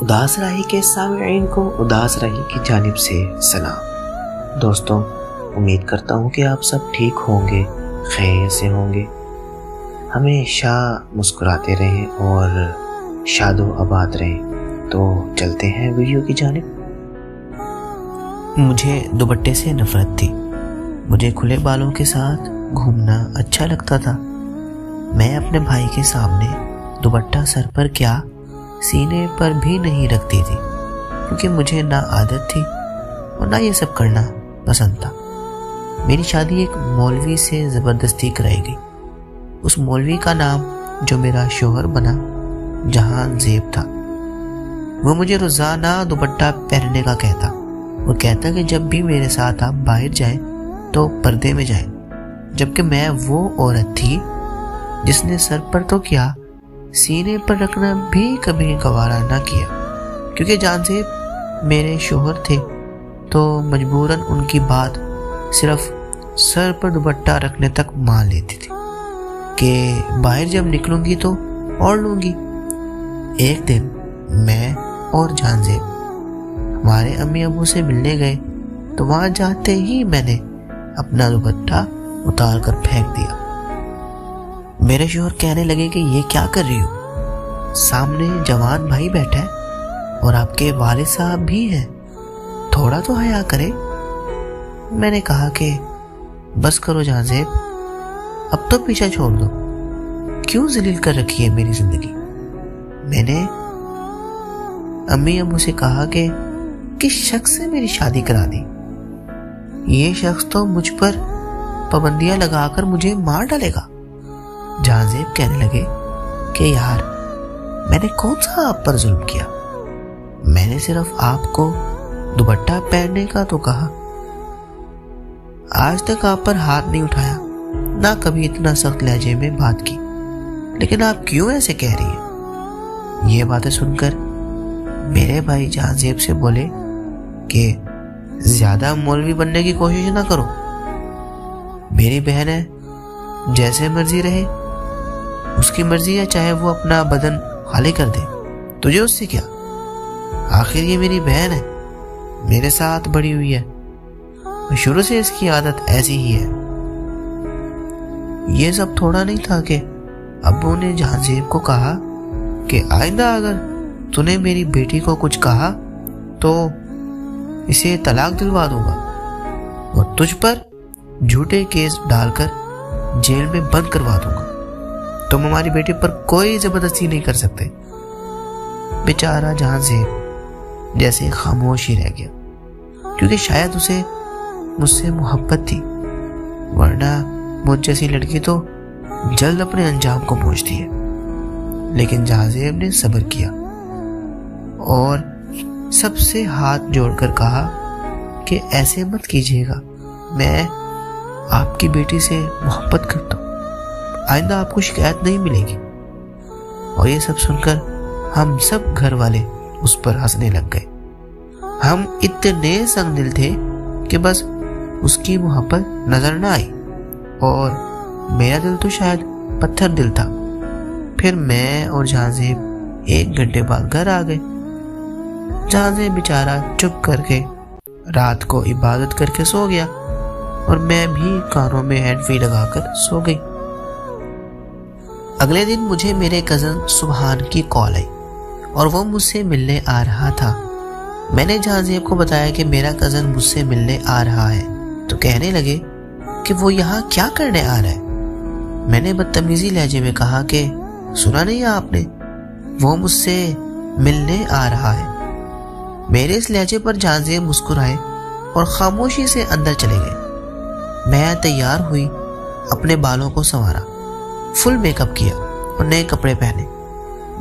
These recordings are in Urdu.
اداس راہی کے سامعین کو اداس راہی کی جانب سے سلام۔ دوستوں، امید کرتا ہوں کہ آپ سب ٹھیک ہوں گے، خیر سے ہوں گے، ہمیشہ مسکراتے رہیں اور شاد و آباد رہیں۔ تو چلتے ہیں ویڈیو کی جانب۔ مجھے دوپٹے سے نفرت تھی۔ مجھے کھلے بالوں کے ساتھ گھومنا اچھا لگتا تھا۔ میں اپنے بھائی کے سامنے دوپٹہ سر پر کیا سینے پر بھی نہیں رکھتی تھی، کیونکہ مجھے نہ عادت تھی اور نہ یہ سب کرنا پسند تھا۔ میری شادی ایک مولوی سے زبردستی کرائی گئی۔ اس مولوی کا نام جو میرا شوہر بنا جہان زیب تھا۔ وہ مجھے روزانہ دوپٹہ پہننے کا کہتا۔ وہ کہتا کہ جب بھی میرے ساتھ آپ باہر جائیں تو پردے میں جائیں، جبکہ میں وہ عورت تھی جس نے سر پر تو کیا سینے پر رکھنا بھی کبھی گوارا نہ کیا، کیونکہ جان زیب میرے شوہر تھے تو مجبوراً ان کی بات صرف سر پر دوپٹہ رکھنے تک مان لیتی تھی کہ باہر جب نکلوں گی تو اور لوں گی۔ ایک دن میں اور جان زیب ہمارے امی ابو سے ملنے گئے تو وہاں جاتے ہی میں نے اپنا دوپٹہ اتار کر پھینک دیا۔ میرے شوہر کہنے لگے کہ یہ کیا کر رہی ہو؟ سامنے جوان بھائی بیٹھا ہے اور آپ کے والد صاحب بھی ہیں، تھوڑا تو حیا کرے۔ میں نے کہا کہ بس کرو جان زیب، اب تو پیچھا چھوڑ دو، کیوں ذلیل کر رکھی ہے میری زندگی۔ میں نے امی ابو سے کہا کہ کس شخص سے میری شادی کرا دی؟ یہ شخص تو مجھ پر پابندیاں لگا کر مجھے مار ڈالے گا۔ جان زیب کہنے لگے کہ یار، میں نے کون سا آپ پر ظلم کیا؟ میں نے صرف آپ کو دوپٹہ پہننے کا تو کہا، آج تک آپ پر ہاتھ نہیں اٹھایا، نہ کبھی اتنا سخت لہجے میں بات کی، لیکن آپ کیوں ایسے کہہ رہی ہیں؟ یہ باتیں سن کر میرے بھائی جان زیب سے بولے کہ زیادہ مولوی بننے کی کوشش نہ کرو، میری بہن ہے، جیسے مرضی رہے، اس کی مرضی ہے، چاہے وہ اپنا بدن خالی کر دے، تجھے اس سے کیا؟ آخر یہ میری بہن ہے، میرے ساتھ بڑی ہوئی ہے، شروع سے اس کی عادت ایسی ہی ہے۔ یہ سب تھوڑا نہیں تھا کہ ابو نے جان زیب کو کہا کہ آئندہ اگر تو نے میری بیٹی کو کچھ کہا تو اسے طلاق دلوا دوں گا اور تجھ پر جھوٹے کیس ڈال کر جیل میں بند کروا دوں گا، تم ہماری بیٹی پر کوئی زبردستی نہیں کر سکتے۔ بیچارہ جان زیب جیسے خاموش ہی رہ گیا، کیونکہ شاید اسے مجھ سے محبت تھی، ورنہ مجھ جیسی لڑکی تو جلد اپنے انجام کو پہنچتی ہے۔ لیکن جان زیب نے صبر کیا اور سب سے ہاتھ جوڑ کر کہا کہ ایسے مت کیجیے گا، میں آپ کی بیٹی سے محبت کرتا ہوں، آئندہ آپ کو شکایت نہیں ملے گی۔ اور یہ سب سن کر ہم سب گھر والے اس پر ہنسنے لگ گئے۔ ہم اتنے سنگ دل تھے کہ بس اس کی محبت نظر نہ آئی، اور میرا دل تو شاید پتھر دل تھا۔ پھر میں اور جان زیب 1 گھنٹے بعد گھر آ گئے۔ جان زیب بیچارہ چپ کر کے رات کو عبادت کر کے سو گیا اور میں بھی کانوں میں ہینڈ فری لگا کر سو گئی۔ اگلے دن مجھے میرے کزن سبحان کی کال آئی اور وہ مجھ سے ملنے آ رہا تھا۔ میں نے جان زیب کو بتایا کہ میرا کزن مجھ سے ملنے آ رہا ہے، تو کہنے لگے کہ وہ یہاں کیا کرنے آ رہا ہے؟ میں نے بدتمیزی لہجے میں کہا کہ سنا نہیں آپ نے، وہ مجھ سے ملنے آ رہا ہے۔ میرے اس لہجے پر جان زیب مسکرائے اور خاموشی سے اندر چلے گئے۔ میں تیار ہوئی، اپنے بالوں کو سنوارا، فل میک اپ کیا اور نئے کپڑے پہنے۔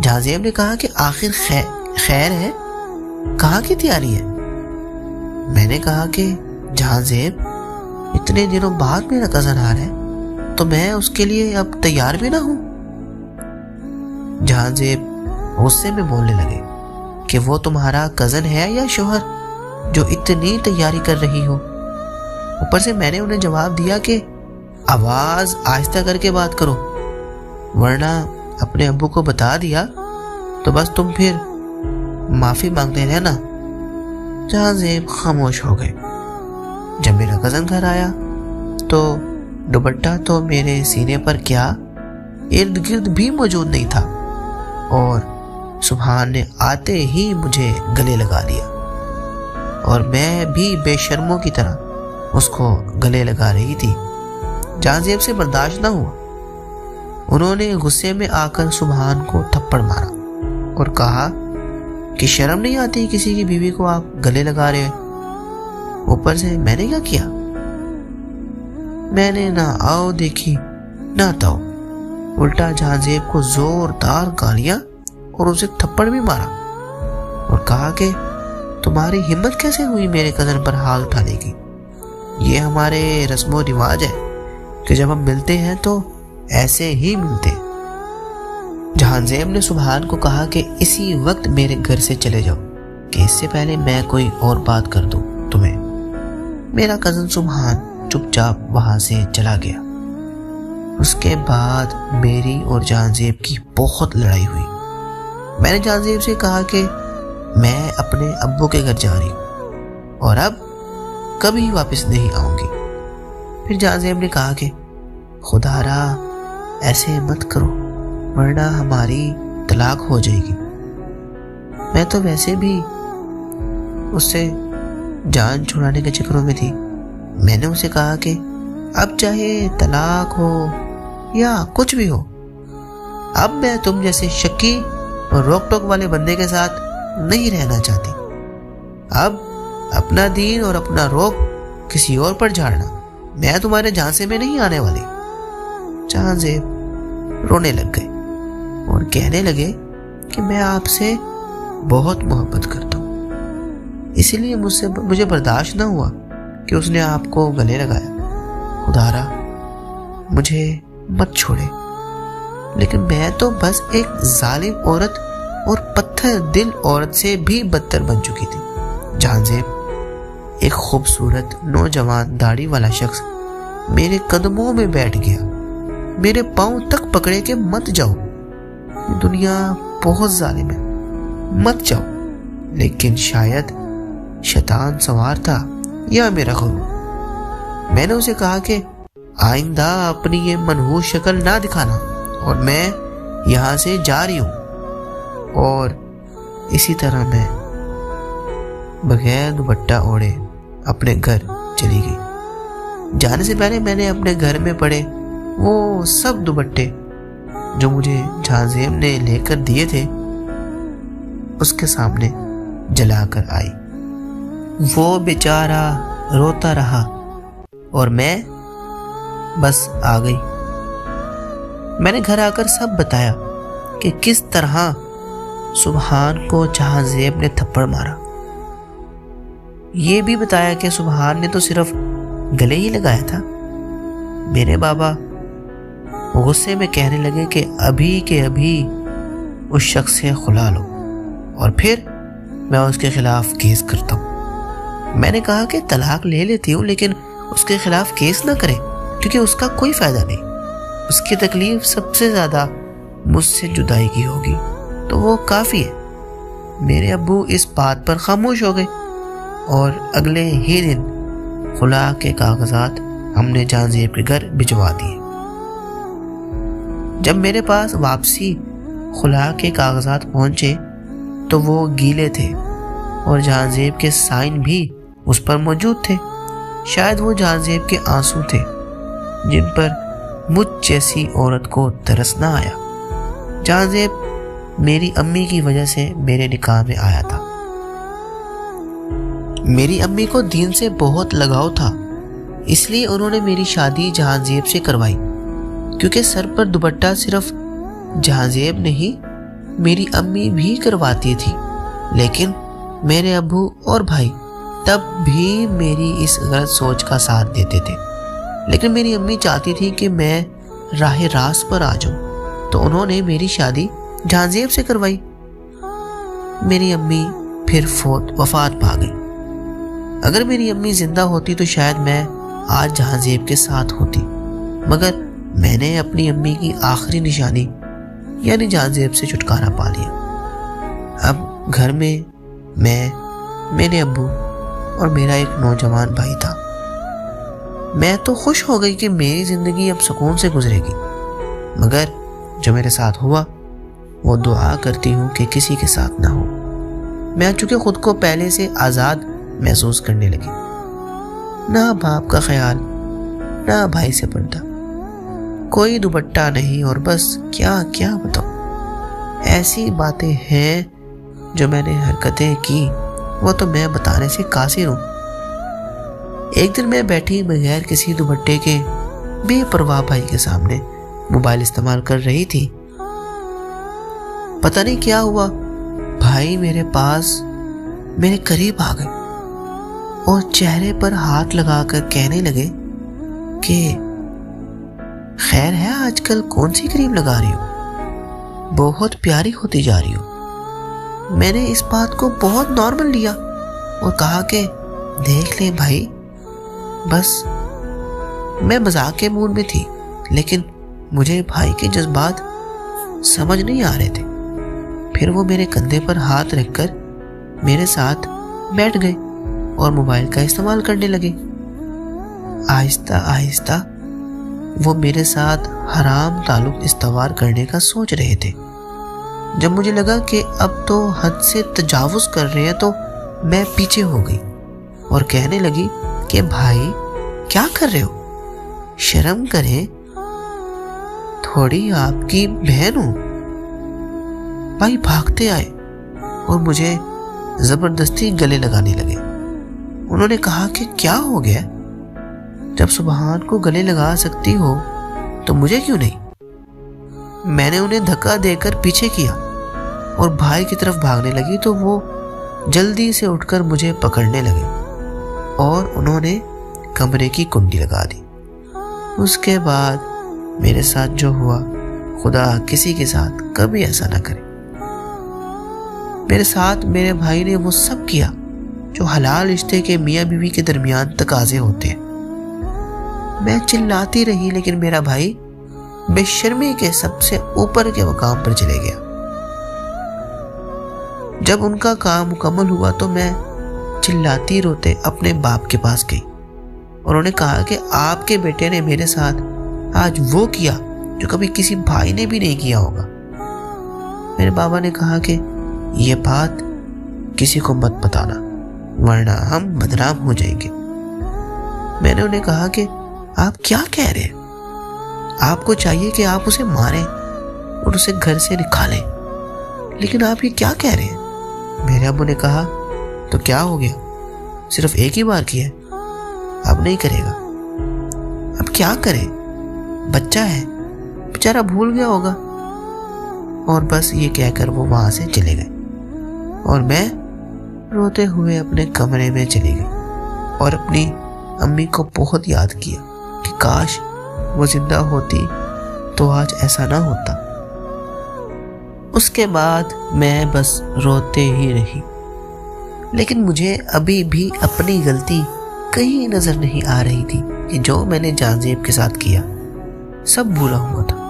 جان زیب نے کہا کہ آخر خیر ہے، کہاں کی تیاری ہے؟ میں نے کہا کہ جان زیب، اتنے دنوں بعد میرا کزن آ رہا ہے تو میں اس کے لیے اب تیار بھی نہ ہوں۔ جان زیب غصے میں بولنے لگے کہ وہ تمہارا کزن ہے یا شوہر جو اتنی تیاری کر رہی ہو؟ اوپر سے میں نے انہیں جواب دیا کہ آواز آہستہ کر کے بات کرو، ورنہ اپنے ابو کو بتا دیا تو بس تم پھر معافی مانگتے رہنا۔ جہاں زیب خاموش ہو گئے۔ جب میرا کزن گھر آیا تو دوپٹہ تو میرے سینے پر کیا ارد گرد بھی موجود نہیں تھا، اور سبحان نے آتے ہی مجھے گلے لگا لیا، اور میں بھی بے شرموں کی طرح اس کو گلے لگا رہی تھی۔ جہاں زیب سے برداشت نہ ہوا، انہوں نے غصے میں آ کر سبحان کو تھپڑ مارا اور کہا کہ شرم نہیں آتی کسی کی بیوی کو آپ گلے لگا رہے ہیں؟ اوپر سے میں نے کیا کیا؟ میں نے نہ آؤ دیکھی نہ تاؤ، الٹا جہاں زیب کو زوردار گالیاں اور اسے تھپڑ بھی مارا اور کہا کہ تمہاری ہمت کیسے ہوئی میرے کزن پر ہاتھ اٹھانے کی؟ یہ ہمارے رسم و رواج ہے کہ جب ہم ملتے ہیں تو ایسے ہی ملتے ہیں۔ جہاں زیب نے سبحان کو کہا کہ اسی وقت میرے گھر سے چلے جاؤ کہ اس سے پہلے میں کوئی اور بات کر دوں تمہیں۔ میرا کزن سبحان چپ چاپ وہاں سے چلا گیا۔ اس کے بعد میری اور جہاں زیب کی بہت لڑائی ہوئی۔ میں نے جہاں زیب سے کہا کہ میں اپنے ابو کے گھر جا رہی ہوں اور اب کبھی واپس نہیں آؤں گی۔ پھر جہاں زیب نے کہا کہ خدا را ایسے مت کرو ورنہ ہماری طلاق ہو جائے گی۔ میں تو ویسے بھی اس سے جان چھڑانے کے چکروں میں تھی۔ میں نے اسے کہا کہ اب چاہے طلاق ہو یا کچھ بھی ہو، اب میں تم جیسے شکی اور روک ٹوک والے بندے کے ساتھ نہیں رہنا چاہتی۔ اب اپنا دین اور اپنا روک کسی اور پر جھاڑنا، میں تمہارے جھانسے میں نہیں آنے والی۔ جہاں زیب رونے لگ گئے اور کہنے لگے کہ میں آپ سے بہت محبت کرتا ہوں، اسی لیے مجھے برداشت نہ ہوا کہ اس نے آپ کو گلے لگایا۔ خدا را مجھے مت چھوڑے، لیکن میں تو بس ایک ظالم عورت اور پتھر دل عورت سے بھی بدتر بن چکی تھی۔ جہاں زیب ایک خوبصورت نوجوان داڑھی والا شخص میرے قدموں میں بیٹھ گیا، میرے پاؤں تک پکڑے کہ مت جاؤ، یہ دنیا بہت ظالم ہے، مت جاؤ۔ لیکن شاید شیطان سوار تھا یا میرا غرور۔ میں نے اسے کہا کہ آئندہ اپنی یہ منحوس شکل نہ دکھانا، اور میں یہاں سے جا رہی ہوں۔ اور اسی طرح میں بغیر دوپٹہ اوڑھے اپنے گھر چلی گئی۔ جانے سے پہلے میں نے اپنے گھر میں پڑے وہ سب دوپٹے جو مجھے جہاں زیب نے لے کر دیے تھے اس کے سامنے جلا کر آئی۔ وہ بیچارہ روتا رہا اور میں بس آ گئی۔ میں نے گھر آ کر سب بتایا کہ کس طرح سبحان کو جہاں زیب نے تھپڑ مارا۔ یہ بھی بتایا کہ سبحان نے تو صرف گلے ہی لگایا تھا۔ میرے بابا غصے میں کہنے لگے کہ ابھی کے ابھی اس شخص سے خلا لو اور پھر میں اس کے خلاف کیس کرتا ہوں۔ میں نے کہا کہ طلاق لے لیتی ہوں لیکن اس کے خلاف کیس نہ کریں، کیونکہ اس کا کوئی فائدہ نہیں۔ اس کی تکلیف سب سے زیادہ مجھ سے جدائی کی ہوگی تو وہ کافی ہے۔ میرے ابو اس بات پر خاموش ہو گئے اور اگلے ہی دن خلا کے کاغذات ہم نے جہاں زیب کے گھر بھجوا دیے۔ جب میرے پاس واپسی خلا کے کاغذات پہنچے تو وہ گیلے تھے اور جہاں زیب کے سائن بھی اس پر موجود تھے۔ شاید وہ جہاں زیب کے آنسو تھے جن پر مجھ جیسی عورت کو ترس نہ آیا۔ جہاں زیب میری امی کی وجہ سے میرے نکاح میں آیا تھا۔ میری امی کو دین سے بہت لگاؤ تھا، اس لیے انہوں نے میری شادی جہاں زیب سے کروائی، کیونکہ سر پر دوپٹہ صرف جہاں زیب نہیں میری امی بھی کرواتی تھی۔ لیکن میرے ابو اور بھائی تب بھی میری اس غلط سوچ کا ساتھ دیتے تھے، لیکن میری امی چاہتی تھی کہ میں راہ راست پر آ جاؤں، تو انہوں نے میری شادی جہاں زیب سے کروائی۔ میری امی پھر وفات پا گئی۔ اگر میری امی زندہ ہوتی تو شاید میں آج جہاں زیب کے ساتھ ہوتی، مگر میں نے اپنی امی کی آخری نشانی یعنی جہاں زیب سے چھٹکارا پا لیا۔ اب گھر میں میں، میرے ابو اور میرا ایک نوجوان بھائی تھا۔ میں تو خوش ہو گئی کہ میری زندگی اب سکون سے گزرے گی، مگر جو میرے ساتھ ہوا وہ دعا کرتی ہوں کہ کسی کے ساتھ نہ ہو۔ میں چونکہ خود کو پہلے سے آزاد محسوس کرنے لگی، نہ باپ کا خیال، نہ بھائی سے پردہ، کوئی دوپٹہ نہیں، اور بس کیا بتاؤں، ایسی باتیں ہیں جو میں نے حرکتیں کی وہ تو میں بتانے سے قاصر ہوں۔ ایک دن میں بیٹھی بغیر کسی دوپٹے کے بے پرواہ بھائی کے سامنے موبائل استعمال کر رہی تھی۔ پتہ نہیں کیا ہوا، بھائی میرے پاس میرے قریب آ گئے اور چہرے پر ہاتھ لگا کر کہنے لگے کہ خیر ہے، آج کل کون سی کریم لگا رہی ہو، بہت پیاری ہوتی جا رہی ہو۔ میں نے اس بات کو بہت نارمل لیا اور کہا کہ دیکھ لیں بھائی، بس میں مذاق کے موڈ میں تھی، لیکن مجھے بھائی کے جذبات سمجھ نہیں آ رہے تھے۔ پھر وہ میرے کندھے پر ہاتھ رکھ کر میرے ساتھ بیٹھ گئے اور موبائل کا استعمال کرنے لگے۔ آہستہ آہستہ وہ میرے ساتھ حرام تعلق استوار کرنے کا سوچ رہے تھے۔ جب مجھے لگا کہ اب تو حد سے تجاوز کر رہے ہیں تو میں پیچھے ہو گئی اور کہنے لگی کہ بھائی کیا کر رہے ہو، شرم کریں، تھوڑی آپ کی بہن ہوں۔ بھائی بھاگتے آئے اور مجھے زبردستی گلے لگانے لگے۔ انہوں نے کہا کہ کیا ہو گیا، جب سبحان کو گلے لگا سکتی ہو تو مجھے کیوں نہیں؟ میں نے انہیں دھکا دے کر پیچھے کیا اور بھائی کی طرف بھاگنے لگی تو وہ جلدی سے اٹھ کر مجھے پکڑنے لگے اور انہوں نے کمرے کی کنڈی لگا دی۔ اس کے بعد میرے ساتھ جو ہوا، خدا کسی کے ساتھ کبھی ایسا نہ کرے۔ میرے ساتھ میرے بھائی نے وہ سب کیا جو حلال رشتے کے میاں بیوی کے درمیان تقاضے ہوتے ہیں۔ میں چلاتی رہی لیکن میرا بھائی بے شرمی کے سب سے اوپر کے مقام پر چلے گیا۔ جب ان کا کام مکمل ہوا تو میں چلاتی روتے اپنے باپ کے پاس گئی اور انہوں نے کہا کہ آپ کے بیٹے نے میرے ساتھ آج وہ کیا جو کبھی کسی بھائی نے بھی نہیں کیا ہوگا۔ میرے بابا نے کہا کہ یہ بات کسی کو مت بتانا ورنہ ہم بدنام ہو جائیں گے۔ میں نے انہیں کہا کہ آپ کیا کہہ رہے ہیں، آپ کو چاہیے کہ آپ اسے ماریں اور اسے گھر سے نکالیں، لیکن آپ یہ کیا کہہ رہے ہیں؟ میرے ابو نے کہا تو کیا ہو گیا، صرف ایک ہی بار کیا ہے، اب نہیں کرے گا، اب کیا کرے، بچہ ہے بیچارہ بھول گیا ہوگا۔ اور بس یہ کہہ کر وہ وہاں سے چلے گئے اور میں روتے ہوئے اپنے کمرے میں چلی گئی اور اپنی امی کو بہت یاد کیا کہ کاش وہ زندہ ہوتی تو آج ایسا نہ ہوتا۔ اس کے بعد میں بس روتے ہی رہی، لیکن مجھے ابھی بھی اپنی غلطی کہیں نظر نہیں آ رہی تھی کہ جو میں نے جان زیب کے ساتھ کیا سب بھولا ہوا تھا۔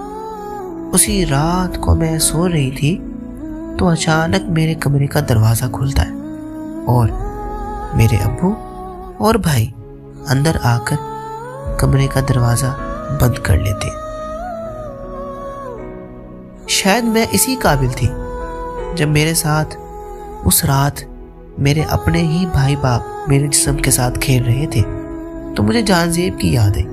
اسی رات کو میں سو رہی تھی تو اچانک میرے کمرے کا دروازہ کھلتا ہے اور میرے ابو اور بھائی اندر آ کر کمرے کا دروازہ بند کر لیتے۔ شاید میں اسی قابل تھی جب میرے ساتھ اس رات میرے اپنے ہی بھائی باپ میرے جسم کے ساتھ کھیل رہے تھے تو مجھے جان زیب کی یاد آئی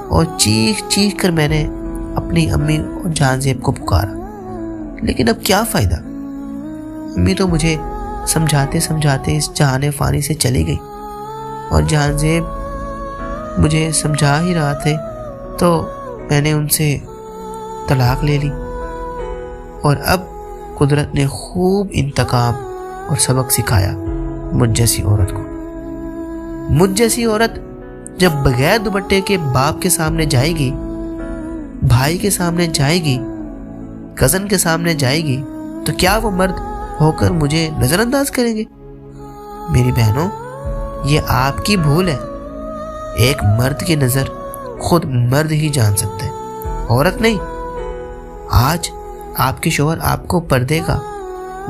اور چیخ چیخ کر میں نے اپنی امی اور جان زیب کو پکارا، لیکن اب کیا فائدہ، امی تو مجھے سمجھاتے سمجھاتے اس جہان فانی سے چلی گئی اور جان زیب مجھے سمجھا ہی رہا تھے تو میں نے ان سے طلاق لے لی۔ اور اب قدرت نے خوب انتقام اور سبق سکھایا مجھ جیسی عورت کو۔ مجھ جیسی عورت جب بغیر دوپٹے کے باپ کے سامنے جائے گی، بھائی کے سامنے جائے گی، کزن کے سامنے جائے گی تو کیا وہ مرد ہو کر مجھے نظر انداز کریں گے؟ میری بہنوں، یہ آپ کی بھول ہے۔ ایک مرد کی نظر خود مرد ہی جان سکتا ہے، عورت نہیں۔ آج آپ کے شوہر آپ کو پردے کا